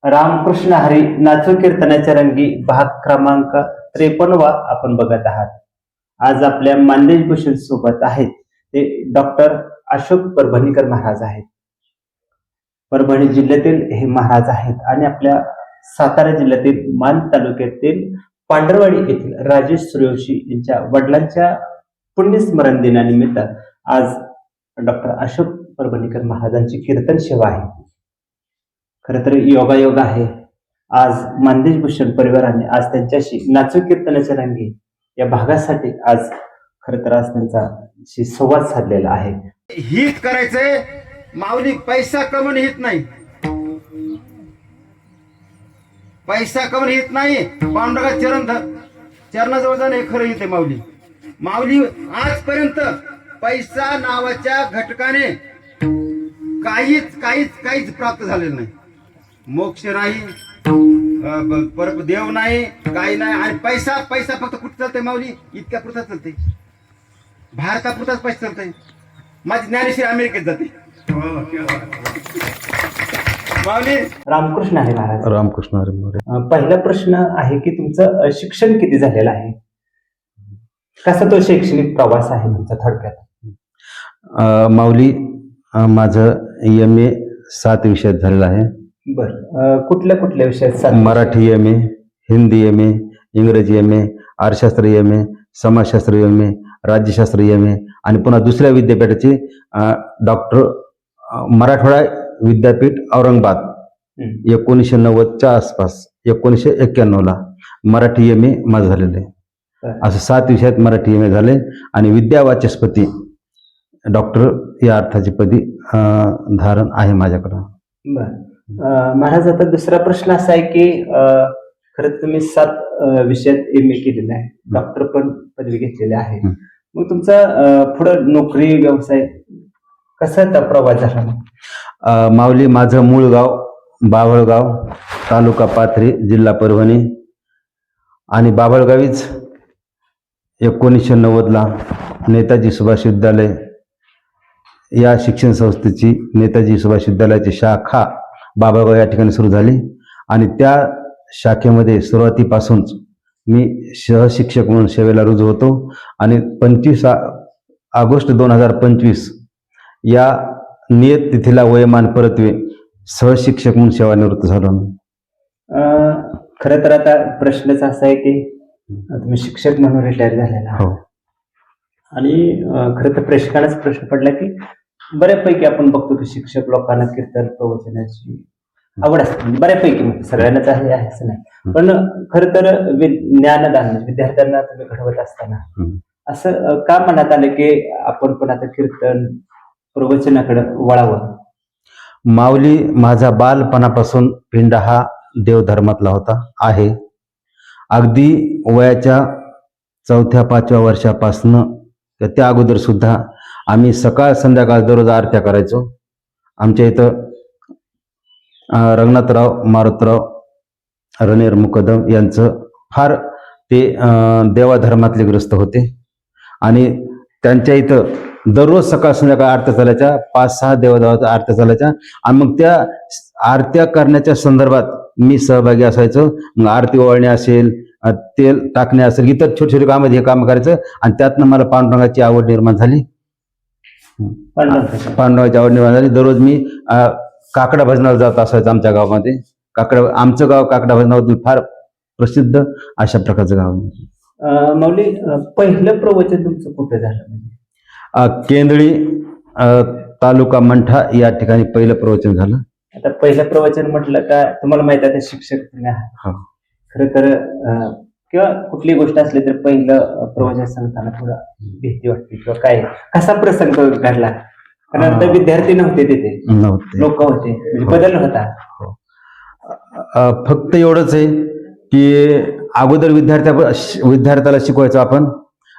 Ramakrishna Hari nacho कीर्तनाच्या रंगी भाग क्रमांक 53 आपण बघत आहात. आज आपल्या मानदेश भूषण सोबत आहेत ते डॉक्टर अशोक परभणीकर महाराज आहेत. परभणी जिल्ह्यातील हे महाराज आहेत आणि आपल्या सातारा जिल्ह्यातील मान तालुक्यातील पांढरवाडी येथील राजेश सूर्यवंशी यांच्या वडिलांच्या पुण्यस्मरण दिनानिमित्त आज डॉक्टर अशोक परभणीकर महाराजांची कीर्तन सेवा आहे. खरं तर योगायोग आहे. आज मानदेश भूषण परिवाराने आज त्यांच्याशी नाचो कीर्तनाच्या रंगी या भागासाठी आज खरं तर आज त्यांचा संवाद साधलेला आहे. हित करायचंय माऊली, पैसा कमवून हित नाही, पैसा कमवून हित नाही. पांडुरंगा चरणाजवळ जाणं हे खरं हित आहे माऊली. माऊली आजपर्यंत पैसा नावाच्या घटकाने काहीच काहीच काहीच प्राप्त झालेलं नाही. मोक्ष नाही, देव नाही, काही नाही. आणि पैसा पैसा फक्त कुठं चालतंय माऊली? इतक्या पुरता चालतंय, भारतापुरताच पैसा चालतंय. माझी ज्ञानेश्वरी अमेरिकेत जाते. माऊली रामकृष्ण हरी महाराज. रामकृष्ण हरी. पहिला प्रश्न आहे की तुमचं शिक्षण किती झालेलं आहे? कसा तो शैक्षणिक प्रवास आहे तुमचा थोडक्यात? माऊली माझं MA 7 विषयात झालेलं आहे. बर, कुठल्या कुठल्या विषयात? मराठी MA, हिंदी MA, इंग्रजी MA, अर्थशास्त्र MA, समाजशास्त्र MA, राज्यशास्त्र MA आणि पुन्हा दुसऱ्या विद्यापीठाची डॉक्टर मराठवाडा विद्यापीठ औरंगाबाद 1990च्या आसपास 1991ला मराठी MA माझं झालेलं आहे. असं 7 विषयात मराठी MA झाले आणि विद्यावाचस्पती डॉक्टर या अर्थाची पदी धारण आहे माझ्याकडं. बर महाराज, आता दुसरा प्रश्न असा आहे की खरंच तुम्ही 7 विषयात MA केलेला आहे, डॉक्टर पण पदवी घेतलेली आहे. मग तुमचा पुढं नोकरी व्यवसाय कसा त्या प्रवास झाला? माऊली माझं मूळ गाव बाभळगाव, तालुका पाथरी, जिल्हा परभणी आणि बाभळगावीच 1990ला नेताजी सुभाष विद्यालय या शिक्षण संस्थेची नेताजी सुभाष विद्यालयाची शाखा बाभळगाव या ठिकाणी सुरू झाली आणि त्या शाखेमध्ये सुरुवातीपासूनच मी सहशिक्षक म्हणून सेवेला रुजू होतो आणि 25 ऑगस्ट 2025 या नियत तिथीला वयोमान परत्वे सहशिक्षक म्हणून सेवानिवृत्त झालो. खरं तर आता प्रश्नच असा आहे की तुम्ही शिक्षक म्हणून रिटायर झालेला आहात. हो. आणि खरं तर प्रेक्षकांनाच प्रश्न पडला की बऱ्यापैकी आपण बघतो की शिक्षक लोकांना कीर्तन प्रवचनाची आवड असते, बऱ्यापैकी म्हणजे सगळ्यांनाच आहे असं नाही, पण खरं तर ज्ञानदान विद्यार्थ्यांना तुम्ही घडवत असताना असं का मनात आलं की आपण पण आता कीर्तन प्रवचनाकडे वळावं? माऊली माझा बालपणापासून पिंड हा देवधर्मातला होता आहे. अगदी वयाच्या 4-5व्या वर्षापासनं त्या अगोदर सुद्धा आम्ही सकाळ संध्याकाळ दररोज आरत्या करायचो. आमच्या इथं रंगनाथराव मारुतराव रणेर मुकदम यांचं फार ते देवाधर्मातले ग्रस्त होते आणि त्यांच्या इथं दररोज सकाळ संध्याकाळ आरत्या चालायच्या, 5-6 देवादेवाच्या आरत्या चालायच्या आणि मग त्या आरत्या करण्याच्या संदर्भात मी सहभागी असायचो. मग आरती ओवाळणे असेल, तेल टाकणे असेल, इतर छोटे छोटे कामामध्ये हे काम करायचं आणि त्यातनं मला पांडुरंगाची आवड निर्माण झाली. पांडुरंगाची आवड निर्माण झाली. दररोज मी काकडा भजनाला जात असायचं आमच्या गावामध्ये. आमचं गाव काकडा भजनाबद्दल फार प्रसिद्ध अशा प्रकारचं गाव. माऊली, पहिलं प्रवचन तुमचं कुठं झालं? केंदळी तालुका मंठा या ठिकाणी पहिलं प्रवचन झालं. आता पहिलं प्रवचन म्हटलं का तुम्हाला माहित आहे शिक्षक तुम्ही आहात. खरं तर किंवा कुठली गोष्ट असली तर पहिलं प्रवचन सांगताना थोडं भीती वाटते किंवा काय, कसा प्रसंग घडला? कारण आता विद्यार्थी नव्हते, तिथे लोक होते, म्हणजे बदल होता. फक्त एवढंच आहे की अगोदर विद्यार्थ्याला शिकवायचं आपण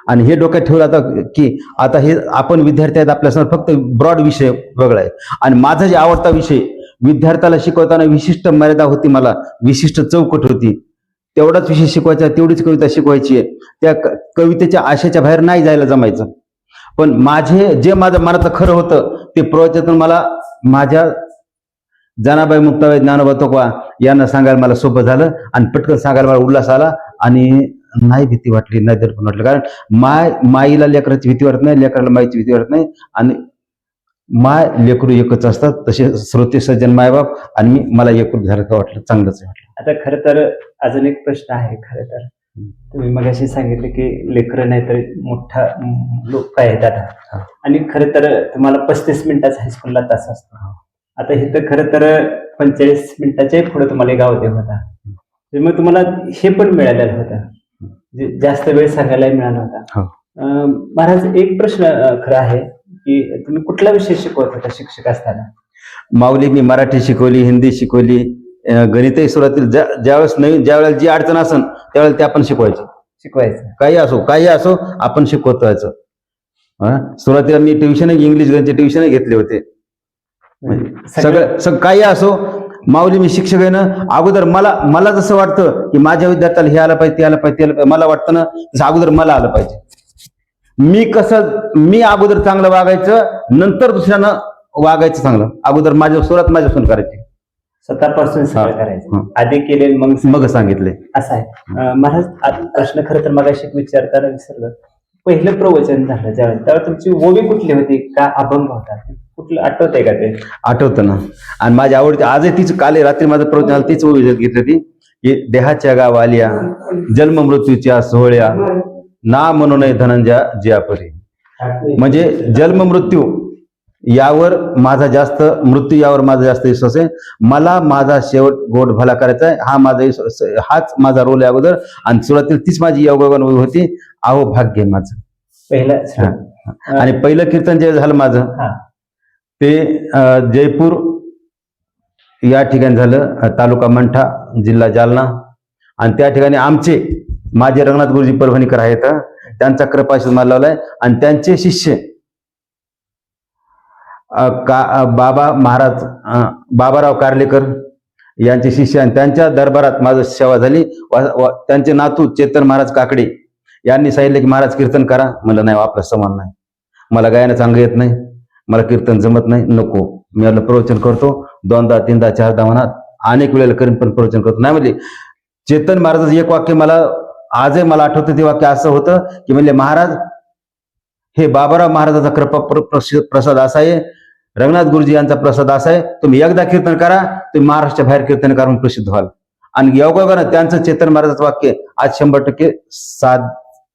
आणि हे डोक्यात ठेवलं आता की आता हे आपण विद्यार्थी आहेत, आपल्यासमोर फक्त ब्रॉड विषय वेगळा आहे आणि माझा जे आवडता विषय विद्यार्थ्याला शिकवताना विशिष्ट मर्यादा होती, मला विशिष्ट चौकट होती. तेवढाच विषय शिकवायचा, तेवढीच कविता शिकवायची आहे. त्या कवितेच्या आशेच्या बाहेर नाही जायला जमायचं. पण माझं मनातलं खरं होतं ते प्रवचन मला माझ्या जनाबाई मुक्ताबाई ज्ञानोबा तुकोबा यांना सांगायला मला सोपं झालं आणि पटकन सांगायला मला उल्हास आला आणि नाही भीती वाटली, नाही दडपण वाटलं. कारण माईला लेकराची भीती वाटत नाही, लेकराला माईची भीती वाटत नाही. आणि माय लेकरू एकच असतात, तसे श्रोते सज्जन मायबाप आणि मी, मला एकूण झालं का वाटलं, चांगलंच वाटलं. आता खरं तर अजून एक प्रश्न आहे. खरं तर तुम्ही मगाशी सांगितलं की लेकरं नाही तर मोठा लोक आहेत आता, आणि खरं तर तुम्हाला 35 मिनिटाचा हायस्कूलला तास असतो. आता इथं खरं तर 45 मिनिटाच्या पुढे तुम्हाला गाव होता, मग तुम्हाला हे पण मिळालेलं होतं, जास्त वेळ सांगायला मिळाला होता. महाराज, एक प्रश्न खरं आहे की तुम्ही कुठला विषय शिकवत होता शिक्षक असताना? माऊली, मी मराठी शिकवली, हिंदी शिकवली, गणितही सुरुवातील ज्यावेळेस ज्यावेळेला जी अडचण असेल त्यावेळेला ते आपण शिकवायचं. काही असो आपण शिकवत राहायचं. सुरुवातीला मी ट्युशन, इंग्लिश गणित ट्युशन घेतले होते. सगळं काही असो, माऊली मी शिक्षक आहे ना, अगोदर मला जसं वाटतं की माझ्या विद्यार्थ्याला हे आलं पाहिजे, ते आलं पाहिजे, मला वाटतं ना तसं अगोदर मला आलं पाहिजे. मी अगोदर चांगलं वागायचं, नंतर दुसऱ्यानं वागायचं चांगलं. अगोदर सुरुवात माझ्यापासून करायची, स्वतःपासून सगळं करायचं, आधी केले मग सांगितले, असं आहे. महाराज, प्रश्न खरं तर मगाशी विचारताना विसरलं. पहिलं प्रवचन झालं ज्यावेळेस, त्यावेळेस तुमची ओवी कुठली होती, का अभंग होता, कुठलं आठवतंय का ते? आठवतं ना. आणि माझी आवडती आजही तीच, काल रात्री माझं प्रवचन झालं, तीच ओवी घेतली होती की देहाच्या गावालिया जन्म मृत्यूच्या सोहळ्या, ना म्हणू नये धनंजया जियापरी. म्हणजे जन्म मृत्यू यावर माझा जास्त विश्वास आहे. मला माझा शेवट गोड भला करायचा आहे, हाच माझा रोल आहे अगोदर. आणि सुरुवातीला तीच माझी योगायोगान होती, अहो भाग्य माझं. पहिलं आणि पहिलं कीर्तन जे झालं माझं ते जयपूर या ठिकाणी झालं, तालुका मंठा, जिल्हा जालना. आणि त्या ठिकाणी माझे रंगनाथ गुरुजी परभणीकर आहेत, त्यांचा कृपाशीर्वाद मला लावलाय. आणि त्यांचे शिष्य बाबा महाराज बाबाराव कार्लेकर यांचे शिष्य, आणि त्यांच्या दरबारात माझं सेवा झाली. त्यांचे नातू चेतन महाराज काकडे यांनी सांगितले की महाराज कीर्तन करा. म्हणलं नाही, आपला समान नाही, मला गायनं चांगलं येत नाही, मला कीर्तन जमत नाही, नको. मी आपलं प्रवचन करतो, 2दा 3दा 4दा म्हणा, अनेक वेळेला करीन, पण प्रवचन करतो नाही. म्हणजे चेतन महाराजाचं एक वाक्य मला आजही आठवतं. ते वाक्य असं होतं की म्हणजे महाराज, हे बाबाराव महाराजाचा कृपा प्रसाद असा आहे, रंगनाथ गुरुजी यांचा प्रसाद असा आहे, तुम्ही एकदा कीर्तन करा, तुम्ही महाराष्ट्र बाहेर कीर्तन करून प्रसिद्ध व्हाल. आणि योगायोगानं त्यांचं चेतन महाराजाचं वाक्य आज 100%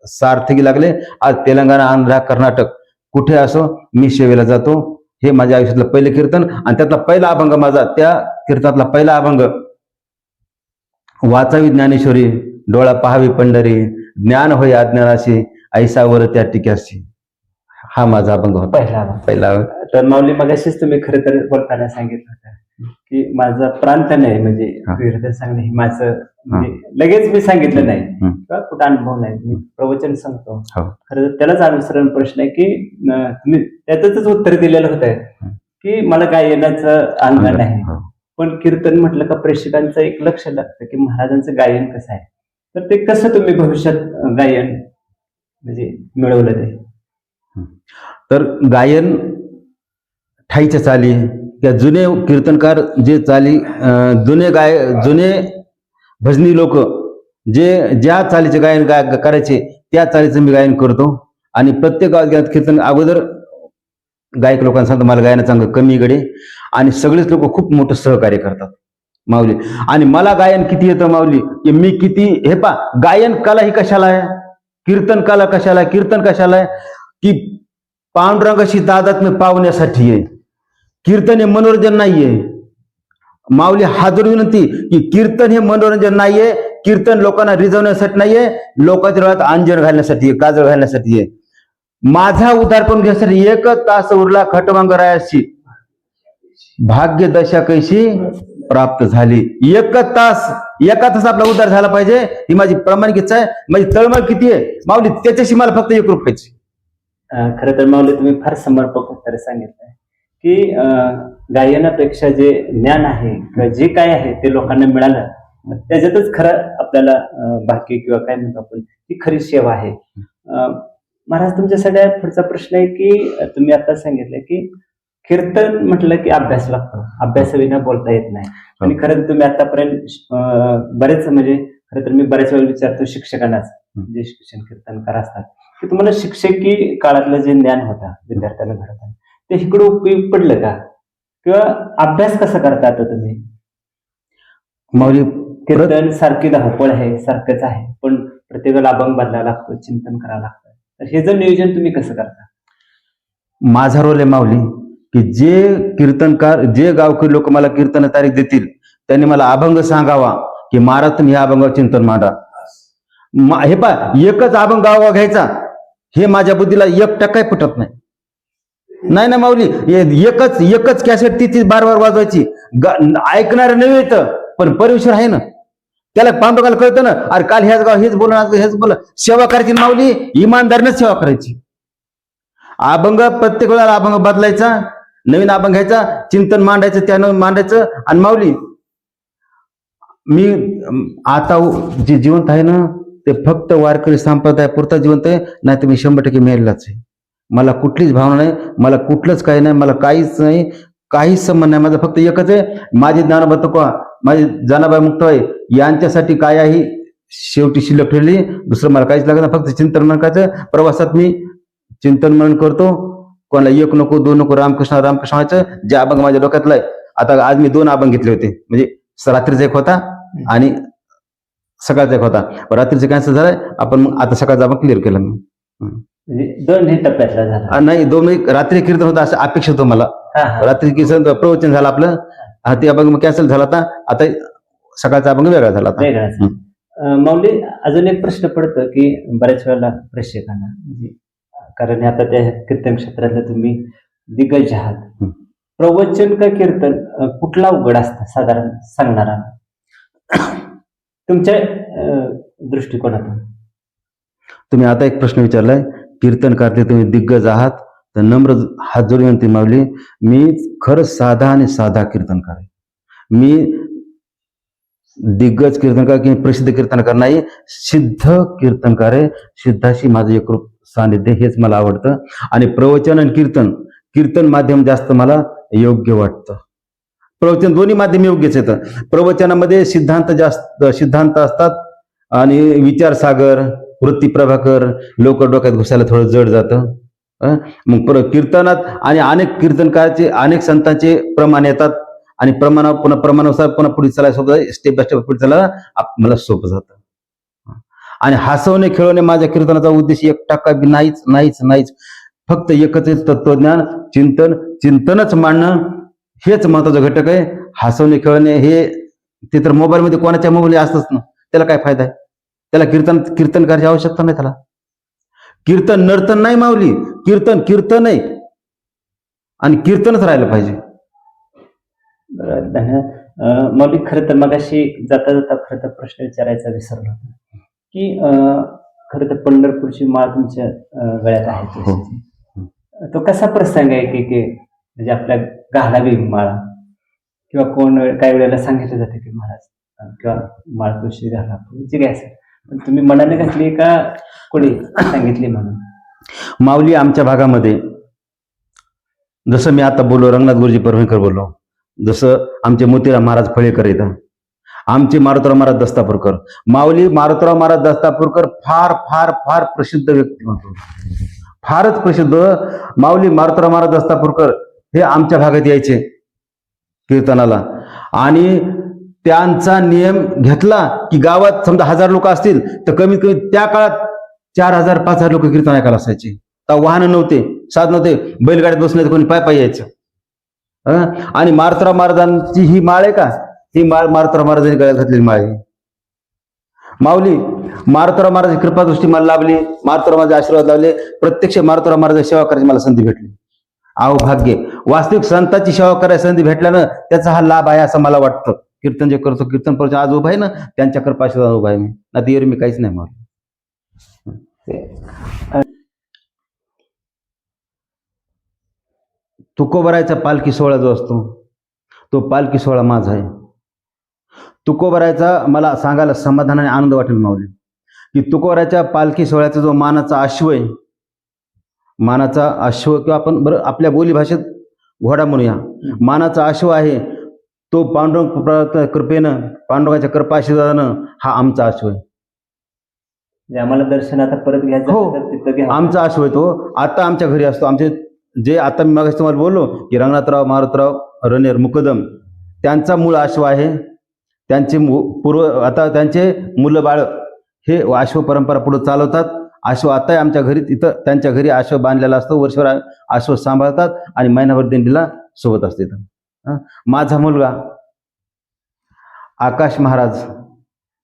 सार्थकी लागले. आज तेलंगणा, आंध्र, कर्नाटक कुठे असो, मी सेवेला जातो. हे माझ्या आयुष्यातलं पहिलं कीर्तन. आणि त्यातला पहिला अभंग माझा, त्या कीर्तनातला पहिला अभंग, वाचावी ज्ञानेश्वरी, डोळा पहावी पंढरी, ज्ञान होय अज्ञानाशी, ऐसावर त्या टिक्याशी. हा माझा अभंग होता, पहिला. तर माऊली, मगाशीच तुम्ही खरं तर बोलताना सांगितलं होतं की माझा प्रांत नाही, म्हणजे कीर्तन सांगणं हे माझं, म्हणजे लगेच मी सांगितलं नाही किंवा कुठं अनुभव नाही, मी प्रवचन सांगतो. खरं तर त्यालाच अनुसरण प्रश्न आहे की तुम्ही त्यातच उत्तर दिलेलं होतं की मला गायनाचं अंग नाही, पण कीर्तन म्हटलं का प्रेक्षकांचं एक लक्ष लागतं की महाराजांचं गायन कसं आहे. तर ते कसं तुम्ही भविष्यात गायन म्हणजे मिळवलं ते? तर गायन ठाईच्या चाली, त्या जुने कीर्तनकार जे चाली, जुने भजनी लोक ज्या चालीचे गायन करायचे त्या चालीचं मी गायन करतो. आणि प्रत्येक गावात कीर्तन अगोदर गायक लोकांना सांगतो मला गायन चांगलं कमी गडे, आणि सगळेच लोक खूप मोठं सहकार्य करतात माऊली. आणि मला गायन किती येतं माऊली, की मी किती, हे गायन कला ही कशाला आहे, कीर्तन कला कशाला आहे, कीर्तन कशाला आहे, की पांडुरंगाशी दादात्म्य पावण्यासाठी आहे. कीर्तन हे मनोरंजन नाहीये माऊली. हाजर विनंती की कीर्तन हे मनोरंजन नाहीये, कीर्तन लोकांना रिझवण्यासाठी नाहीये, लोकांच्या डोळ्यात अंजन घालण्यासाठी, काजळ घालण्यासाठी आहे. माझा उद्धार करून घेण्यासाठी 1 तास उरला खटवांगरायाशी, भाग्य दशा कैशी प्राप्त झाली. 1 तास, एका तास आपला उद्धार झाला पाहिजे, ही माझी प्रामाणिक इच्छा आहे. माझी तळमळ किती आहे माऊली, त्याच्याशी मला फक्त 1 रुपयाची. खरं तर माऊली, तुम्ही फार समर्पक उत्तर सांगितलंय की गायनापेक्षा जे ज्ञान आहे किंवा जे काय आहे ते लोकांना मिळालं, त्याच्यातच खरं आपल्याला भाग्य किंवा काय म्हणतो आपण, ती खरी सेवा आहे. महाराज, तुमच्यासाठी पुढचा प्रश्न आहे की तुम्ही आता सांगितलं की कीर्तन म्हटलं की अभ्यास लागतो, अभ्यासाविना बोलता येत नाही. आणि खरं तर तुम्ही आतापर्यंत बरेच म्हणजे खरं तर मी बऱ्याच वेळा विचारतो शिक्षकांनाच, जे शिक्षण कीर्तनकार असतात, की तुम्हाला शिक्षकी काळातलं जे ज्ञान होतं विद्यार्थ्यांना घडताना ते इकडे उपयोग पडलं का, किंवा अभ्यास कसा करता आता तुम्ही? माऊली कीर्तन सारखी धावपळ आहे, सारखंच आहे, पण प्रत्येकाला अभंग बदलायला लागतो, चिंतन करावं लागतं. तर हे जर नियोजन तुम्ही कसं करता? माझा रोल आहे माऊली, की जे कीर्तनकार, जे गावकरी लोक मला कीर्तन तारीख देतील त्यांनी मला अभंग सांगावा, की महाराज तुम्ही ह्या अभंगावर चिंतन मांडा. हे पा एकच अभंग गावा घ्यायचा हे माझ्या बुद्धीला 1% पटत नाही. नाही ना माऊली, एकच एकच कॅसेट ती बार बार वाजवायची, ऐकणार नव्हे तर पण परमेश्वर आहे ना, त्याला पांडुकाला कळतं ना, अरे काल ह्याच गाव हेच बोल, हेच बोल. सेवा करायची माऊली, इमानदारीने सेवा करायची. अभंग प्रत्येक वेळेला अभंग बदलायचा, नवीन अभंग घ्यायचा, चिंतन मांडायचं, त्यानं मांडायचं. आणि माऊली मी आता जे जिवंत आहे ना ते फक्त वारकरी संप्रदाय पुरता जिवंत आहे, नाही तर मी 100% मेलेलाच आहे. मला कुठलीच भावना नाही, मला कुठलंच काही नाही, मला काहीच नाही, काहीच संबंध नाही. माझं फक्त एकच आहे, माझी ज्ञानोबा तुकोबा, माझी जनाबाई मुक्ताबाई यांच्यासाठी काय आहे शेवटी शिल्लक ठेवली. दुसरं मला काहीच लागत नाही, फक्त चिंतन मनन करायचं. प्रवासात मी चिंतन मनन करतो, कोणाला 1 नको 2 नको, रामकृष्ण रामकृष्ण व्हायचं. जे अभंग माझ्या डोक्यातला आहे, आता आज मी 2 अभंग घेतले होते, म्हणजे रात्रीचा एक होता आणि सकाळचा एक होता. रात्रीचं कॅन्सल झालाय, आपण मग आता सकाळचा अभंग क्लिअर केला मी. म्हणजे 2 हे टप्प्यातला झाला. नाही 2 रात्री कीर्तन होतं असं अपेक्षित होतं मला. हा, हा. रात्री कीर्तन प्रवचन झालं आपलं, ते अभंग कॅन्सल झाला होता. आता सकाळचा अभंग वेगळा झाला होता. वेगळाच. माऊली अजून एक प्रश्न पडतो की बऱ्याच वेळेला प्रेक्षकांना, म्हणजे कारण आता त्या कीर्तन क्षेत्रातले तुम्ही दिग्गज आहात, प्रवचन का कीर्तन कुठला अवघड असतं साधारण सांगणारा तुमच्या दृष्टिकोनातून? तुम्ही आता एक प्रश्न विचारलाय, कीर्तनकारते तुम्ही दिग्गज आहात, तर नम्र हात जोडून विनंती माऊली, मी खरंच साधा आणि साधा कीर्तनकार आहे. मी दिग्गज कीर्तनकार किंवा प्रसिद्ध कीर्तनकार नाही, सिद्ध कीर्तनकार आहे. सिद्धाशी माझं एकरूप सानिध्य, हेच मला आवडतं. आणि प्रवचन आणि कीर्तन माध्यम जास्त मला योग्य वाटतं. प्रवचन दोन्ही माध्यम योग्यच येतं. प्रवचनामध्ये सिद्धांत असतात आणि विचारसागर, वृत्ती प्रभाकर, लोक डोक्यात घुसायला थोडं जड जातं. मग कीर्तनात आणि अनेक कीर्तनकाराचे, अनेक संतांचे प्रमाण येतात आणि प्रमाणानुसार पुन्हा पुढे चालायला सोपं, स्टेप बाय स्टेप पुढे चालायला मला सोपं जातं. आणि हसवणे खेळवणे माझ्या कीर्तनाचा उद्देश 1% बी नाहीच. फक्त एकच तत्वज्ञान, चिंतनच मांडणं हेच महत्वाचा घटक आहे. हसवणे खेळणे हे ते तर मोबाईलमध्ये कोणाच्या मोबाईल असतच ना, त्याला काय फायदा आहे? त्याला कीर्तन करायची आवश्यकता नाही. त्याला कीर्तन नर्तन नाही माऊली, कीर्तन आहे आणि कीर्तनच राहिलं पाहिजे. बरं, धन्यवाद. माऊली खरं तर मग अशी जाता जाता खरं तर प्रश्न विचारायचा विसरलो होतो की खरं तर पंढरपूरची माळ तुमच्या गळ्यात आहे तुळशीची. तो कसा प्रसंग आहे की म्हणजे आपल्या घालावी माळा, किंवा कोण काही वेळेला सांगितलं जाते की महाराज किंवा माळ तुळशी घाला, जी काय असेल, पण तुम्ही मनाने घातली का कोणी सांगितली म्हणून? माऊली आमच्या भागामध्ये जसं मी आता बोललो, रंगनाथ गुरुजी परभणीकर बोललो, जसं आमचे मोतीराम महाराज फळेकर येतात, आमचे मारुतराव महाराज दस्तापूरकर. माऊली मारुतराव महाराज दस्तापूरकर फार फार फार प्रसिद्ध व्यक्तिमत्व, फारच प्रसिद्ध. माऊली मारुतराव महाराज दस्तापूरकर हे आमच्या भागात यायचे कीर्तनाला, आणि त्यांचा नियम घेतला की गावात समजा 1000 लोक असतील तर कमीत कमी त्या काळात 4000-5000 लोक कीर्तन ऐकायला असायचे. तर वाहनं नव्हते, साधन नव्हते, बैलगाड्यात बसले तर कोणी पाय यायचं. आणि मारुतराव महाराजांची ही माळ आहे का, ही माळ मारुतराव महाराजांनी गळ्यात घातलेली माळ आहे. माऊली मारुतराव महाराजांची कृपादृष्टी मला लाभली, मारुतराव महाराज आशीर्वाद लावले, प्रत्यक्ष मारुतराव महाराजांची सेवा करायची मला संधी भेटली. अहो भाग्य, वास्तविक संतांची सेवा करायची संधी भेटल्यानं त्याचा हा लाभ आहे असं मला वाटतं. कीर्तन जे करतो, कीर्तन प्रवचन आज उभा आहे ना, त्यांच्या कृपाशीर्वाद उभा आहे मी, ना ती मी काहीच नाही. माऊली तुकोबरायचा पालखी सोहळा जो असतो, तो पालखी सोहळा माझा आहे. तुकोबरायचा मला सांगायला समाधान आणि आनंद वाटेल माऊली, की तुकोबरायच्या पालखी सोहळ्याचा जो मानाचा अश्व आहे, मानाचा अश्व, किंवा आपण बरं आपल्या बोली भाषेत घोडा म्हणूया, मानाचा अश्व आहे तो पांडुरंग कृपेनं, पांडुरंगाच्या कृपा आशीर्वादानं हा आमचा अश्व आहे. म्हणजे आम्हाला दर्शन आता परत घ्यायचं हो. असेल तर तिथं घ्या. आमचा अश्व आहे तो. आता आमच्या घरी असतो. आमचे जे आता मी मागाशी तुम्हाला बोललो की रंगनाथराव मारुतराव रणेर मुकदम त्यांचा मूळ अश्व आहे. त्यांचे आता त्यांचे मुलं बाळ हे अश्व परंपरा पुढे चालवतात. अश्व आता आमच्या घरी तिथं त्यांच्या घरी अश्व बांधलेला असतो. वर्षभर अश्व सांभाळतात आणि महिनाभर दिंडीला सोबत असते. माझा मुलगा आकाश महाराज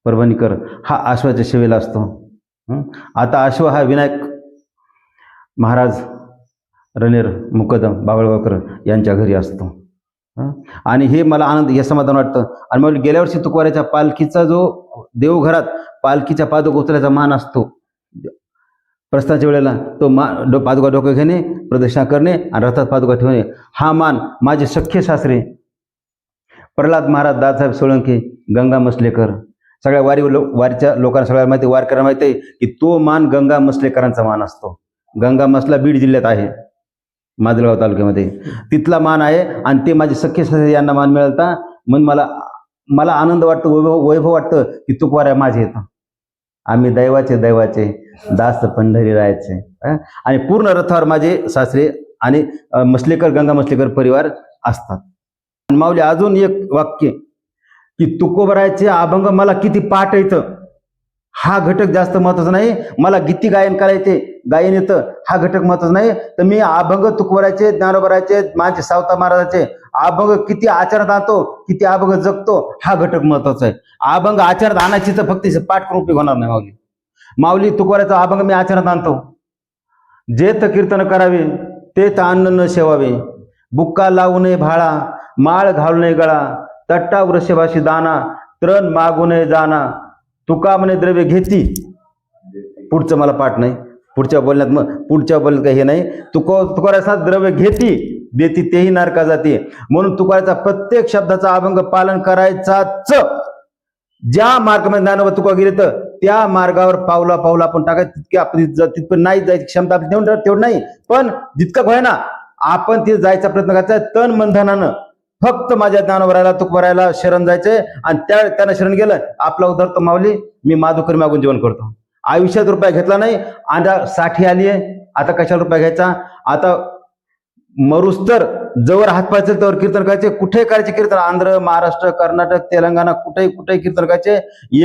परभणीकर हा अश्वाच्या सेवेला असतो. आता अश्व हा विनायक महाराज रणेर मुकदम बाबळगावकर यांच्या घरी असतो. आणि हे मला आनंद, हे समाधान वाटतं. आणि मग गेल्या वर्षी तुकोबाराच्या पालखीचा जो देवघरात पालखीच्या पादुका उचलायचा मान असतो, प्रस्थानाच्या वेळेला तो पादुका डोकं घेणे, प्रदक्षिणा करणे आणि रथात पादुका ठेवणे, हा मान माझे सख्खे सासरे प्रल्हाद महाराज दादासाहेब सोळंके, गंगा मसलेकर, सगळ्या वारीच्या लोकांना सगळ्या माहिती, वारकऱ्यांना माहिती आहे की तो मान गंगा मसलेकरांचा मान असतो. गंगा मसला बीड जिल्ह्यात आहे, माजलगाव तालुक्यामध्ये तिथला मान आहे. आणि ते माझे सख्खे सासरे यांना मान मिळाला. म्हणून मला आनंद वाटतो, वैभव वाटतं की तुकोबार माझे येतं. आम्ही दैवाचे दास पंढरी राहायचे. आणि पूर्ण रथावर माझे सासरे आणि गंगा मसलेकर परिवार असतात. आणि माऊली अजून एक वाक्य की तुकोबारायचे अभंग मला किती पाठ येतं हा घटक जास्त महत्वाचा नाही. मला गीती गायन येतं हा घटक महत्वाचा नाही. तर मी अभंग तुकोबारायचे, ज्ञानोबारायचे, माझे सावता महाराजाचे अभंग किती आचरणात आणतो, किती अभंग जगतो हा घटक महत्वाचा आहे. अभंग आचरणात आणायची तर फक्त पाठ करून उपयोग होणार नाही. माऊली तुकोबारायचा अभंग मी आचरणात आणतो. जे तर कीर्तन करावे ते तर अन्न न सेवावे, बुक्का लावू नये भाळा, माळ घालू नये गळा, तट्टा वृषभाशी दाना, तरण मागू नये जाना, तुका म्हणे द्रव्य घेती. पुढचं मला पाठ नाही, पुढच्या बोलण्यात काही हे नाही. तुकोबाराचा द्रव्य घेती देती तेही नरका जाते. म्हणून तुकोबाराचा प्रत्येक शब्दाचा अभंग पालन करायचाच. ज्या मार्गामध्ये ज्ञानोबा तुकोबा गेले तर त्या मार्गावर पावला आपण टाकायचं. तितके आपण तिथपर्यंत नाही जायची क्षमता आपली तेवढं नाही, पण जितकं होय ना आपण तिथे जायचा प्रयत्न करायचा. तन मन धनानं फक्त माझ्या ज्ञानोबारायला तुकोबारायला शरण जायचंय. आणि त्यांना शरण गेलं आपला उद्धार तो माऊली. मी माधुकरी मागून जेवण करतो. आयुष्यात रुपया घेतला नाही. आता 60 आली आहे, आता कशाला रुपया घ्यायचा. आता मरुस तर जवळ हात पाय त्यावर कीर्तन करायचे. कुठे करायचे कीर्तन, आंध्र, महाराष्ट्र, कर्नाटक, तेलंगणा, कुठेही कीर्तन करायचे.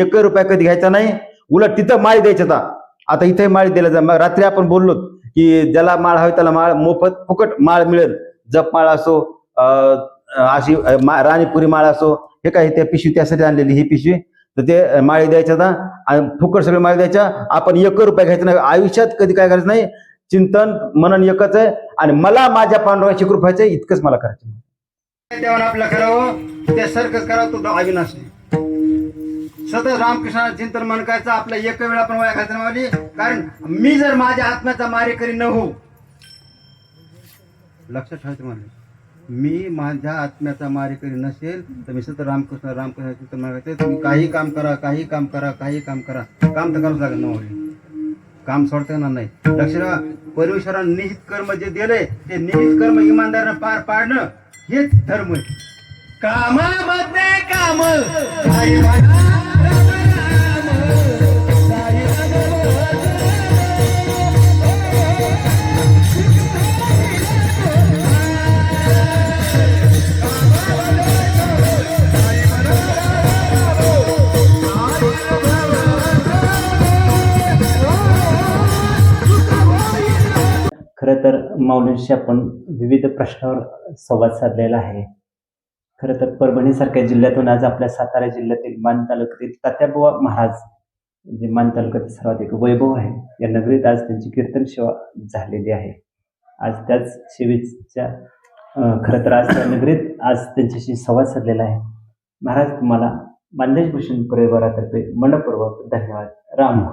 1 रुपया कधी घ्यायचा नाही. उलट तिथं माळी द्यायचे. आता इथे माळी दिल्या जा. रात्री आपण बोललो की ज्याला माळ हवी त्याला माळ मोफत फुकट माळ मिळेल. जप माळ असो, अशी राणीपुरी माळ असो, हे काय त्या पिशवी त्यासाठी आणलेली ही पिशवी, तर ते माळी द्यायच्या आणि फुकट सगळे माळी द्यायच्या. आपण 1 रुपया घ्यायचा नाही. आयुष्यात कधी काय करायचं नाही. चिंतन मनन एकच आहे. आणि मला माझ्या पांडुरंगाची कृपा आहे, इतकंच मला करायचं. तेव्हा आपलं करावं ते सारखंच करावं. तो अविनाशी सतत रामकृष्णाचं चिंतन मन करायचं. आपलं एक वेळ आपण वया घालता मावली. कारण मी जर माझ्या आत्म्याचा मारेकरी न हो, लक्षात ठेवायचं मला, मी माझ्या आत्म्याचा मारेकरी नसेल तर मी सतत रामकृष्ण चिंतन मन करायचं. तुम्ही काही काम करा, काम तर करावंच लागेल ना. काम सोडता येणार नाही. लक्ष ठेवा, परमेश्वरानं निहित कर्म जे दिलंय ते निहित कर्म इमानदारीनं पार पाडणं हेच धर्म आहे. कामामध्ये काम खरं तर माऊलींशी आपण विविध प्रश्नावर संवाद साधलेला आहे. खरं तर परभणीसारख्या जिल्ह्यातून आज आपल्या सातारा जिल्ह्यातील मान तालुक्यातील तात्याबुवा महाराज, जे मान तालुक्यातील सर्वात एक वैभव आहे, या नगरीत आज त्यांची कीर्तन सेवा झालेली आहे. आज त्याच सेवेच्या खरं तर आज त्या नगरीत आज त्यांच्याशी संवाद साधलेला आहे. महाराज, तुम्हाला मानदेश भूषण परिवारातर्फे मनपूर्वक धन्यवाद. राम.